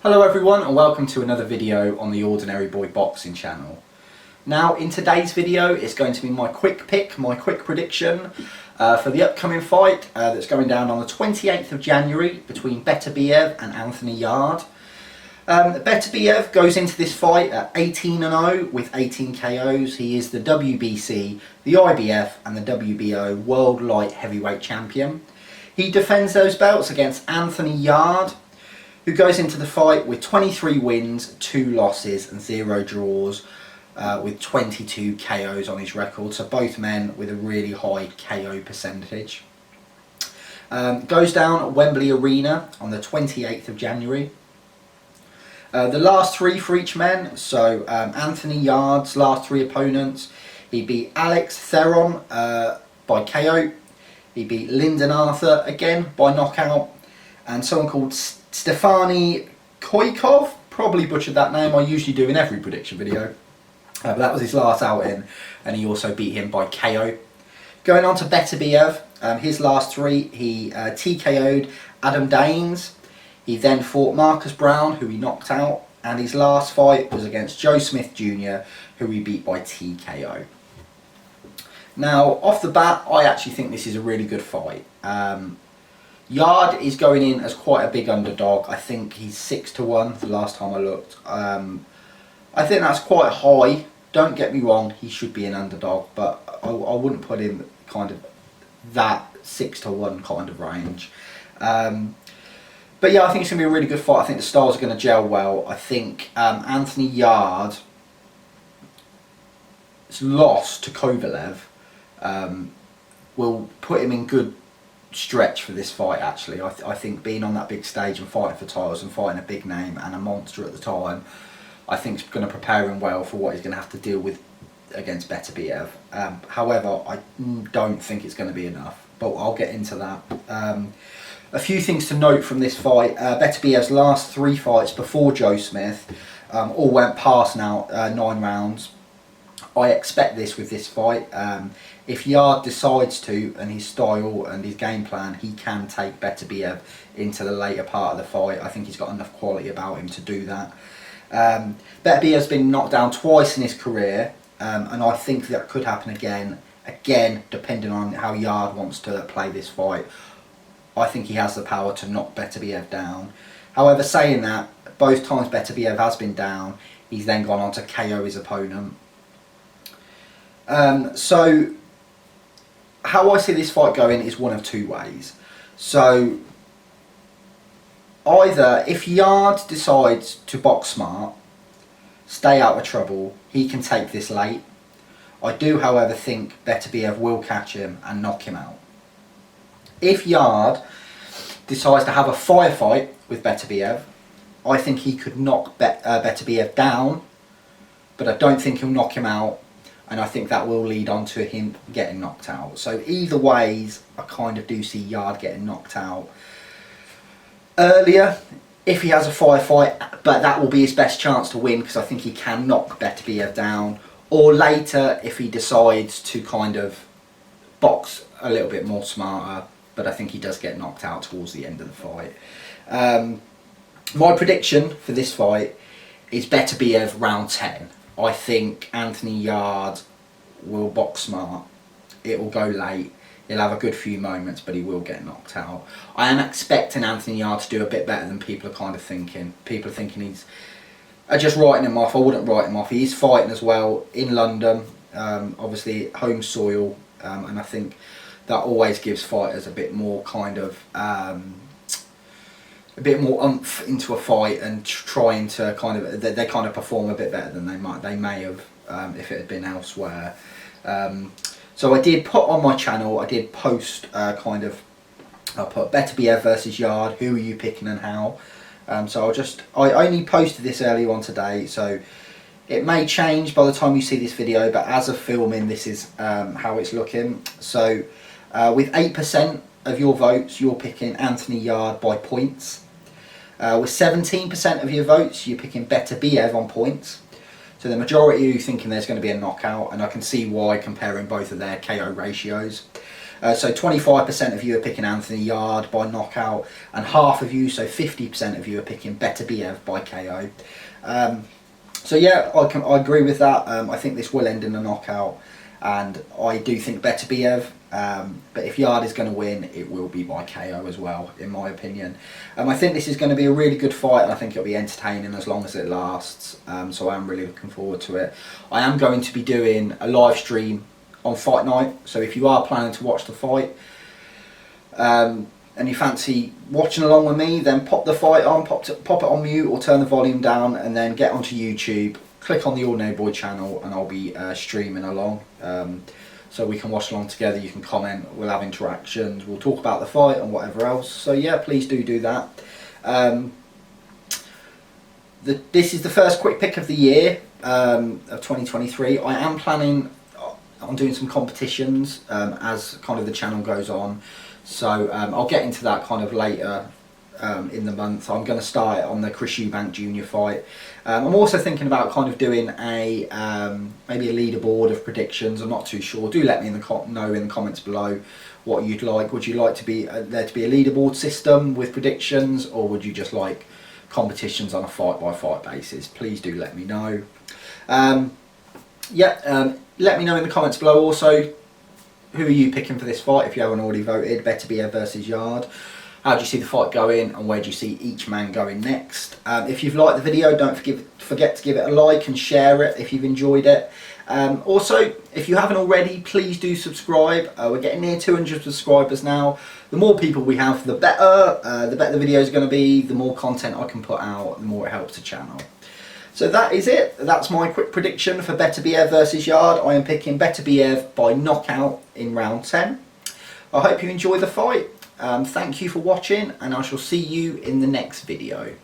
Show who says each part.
Speaker 1: Hello everyone and welcome to another video on the Ordinary Boy Boxing channel. Now in today's video it's going to be my quick pick, my quick prediction for the upcoming fight that's going down on the 28th of January between Beterbiev and Anthony Yarde. Beterbiev goes into this fight at 18-0 with 18 KOs. He is the WBC, the IBF and the WBO World Light Heavyweight Champion. He defends those belts against Anthony Yarde, who goes into the fight with 23 wins, 2 losses and 0 draws, with 22 KOs on his record. So both men with a really high KO percentage. Goes down at Wembley Arena on the 28th of January. The last 3 for each man, so Anthony Yarde's last 3 opponents, he beat Alex Theron by KO, he beat Lyndon Arthur again by knockout, and someone called Stefani Koikov, probably butchered that name, I usually do in every prediction video, but that was his last outing, and he also beat him by KO. Going on to Beterbiev, his last 3, he TKO'd Adam Daines. He then fought Marcus Brown, who he knocked out, and his last fight was against Joe Smith Jr., who he beat by TKO. Now, off the bat, I actually think this is a really good fight. Yarde is going in as quite a big underdog. I think he's 6-1 the last time I looked. I think that's quite high. Don't get me wrong, he should be an underdog, but I wouldn't put him kind of that 6-1 kind of range. But yeah, I think it's going to be a really good fight. I think the styles are going to gel well. I think Anthony Yarde's loss to Kovalev will put him in good stretch for this fight actually. I think being on that big stage and fighting for titles and fighting a big name and a monster at the time, I think it's going to prepare him well for what he's going to have to deal with against Beterbiev. However, I don't think it's going to be enough, but I'll get into that. A few things to note from this fight. Beterbiev's last 3 fights before Joe Smith all went past now 9 rounds. I expect this with this fight. If Yarde decides to, and his style and his game plan, he can take Beterbiev into the later part of the fight. I think he's got enough quality about him to do that. Beterbiev's been knocked down twice in his career, and I think that could happen again, depending on how Yarde wants to play this fight. I think he has the power to knock Beterbiev down. However, saying that, both times Beterbiev has been down, he's then gone on to KO his opponent. So, how I see this fight going is one of 2 ways. So, either if Yarde decides to box smart, stay out of trouble, he can take this late. I do, however, think Beterbiev will catch him and knock him out. If Yarde decides to have a firefight with Beterbiev, I think he could knock Beterbiev down, but I don't think he'll knock him out, and I think that will lead on to him getting knocked out. So either ways, I kind of do see Yarde getting knocked out earlier if he has a firefight, but that will be his best chance to win because I think he can knock Beterbiev down, or later if he decides to kind of box a little bit more smarter, but I think he does get knocked out towards the end of the fight. My prediction for this fight is Beterbiev round 10. I think Anthony Yarde will box smart. It will go late. He'll have a good few moments, but he will get knocked out. I am expecting Anthony Yarde to do a bit better than people are kind of thinking. People are thinking he's just writing him off. I wouldn't write him off. He is fighting as well in London, obviously home soil, and I think that always gives fighters a bit more kind of a bit more oomph into a fight and trying to kind of they kind of perform a bit better than they may have if it had been elsewhere. So I did put on my channel, I did post I put Beterbiev versus Yarde, who are you picking and how. So I only posted this earlier on today, so it may change by the time you see this video, but as of filming, this is how it's looking. So with 8% of your votes, you're picking Anthony Yarde by points. With 17% of your votes, you're picking Beterbiev on points. So the majority of you thinking there's going to be a knockout, and I can see why comparing both of their KO ratios. So 25% of you are picking Anthony Yarde by knockout, and half of you, so 50% of you, are picking Beterbiev by KO. So yeah, I agree with that. I think this will end in a knockout, and I do think Beterbiev. But if Yarde is going to win, it will be by KO as well, in my opinion. I think this is going to be a really good fight, and I think it'll be entertaining as long as it lasts. So I am really looking forward to it. I am going to be doing a live stream on fight night, so if you are planning to watch the fight and you fancy watching along with me, then pop the fight on, pop it on mute or turn the volume down, and then get onto YouTube, click on the Ordinary Boy channel, and I'll be streaming along. So we can watch along together, you can comment, we'll have interactions, we'll talk about the fight and whatever else. So yeah, please do that. This is the first quick pick of the year, of 2023. I am planning on doing some competitions as kind of the channel goes on. So I'll get into that kind of later in the month. I'm going to start on the Chris Eubank Jr. fight. I'm also thinking about kind of doing a maybe a leaderboard of predictions. I'm not too sure. Do let me know in the comments below what you'd like. Would you like to be there to be a leaderboard system with predictions, or would you just like competitions on a fight by fight basis? Please do let me know. Let me know in the comments below also, who are you picking for this fight if you haven't already voted? Beterbiev versus Yarde. How do you see the fight going, and where do you see each man going next? If you've liked the video, don't forget to give it a like and share it if you've enjoyed it. Also, if you haven't already, please do subscribe. We're getting near 200 subscribers now. The more people we have, the better the video is going to be, the more content I can put out, the more it helps the channel. So that is it. That's my quick prediction for Beterbiev versus Yarde. I am picking Beterbiev by knockout in round 10. I hope you enjoy the fight. Thank you for watching, and I shall see you in the next video.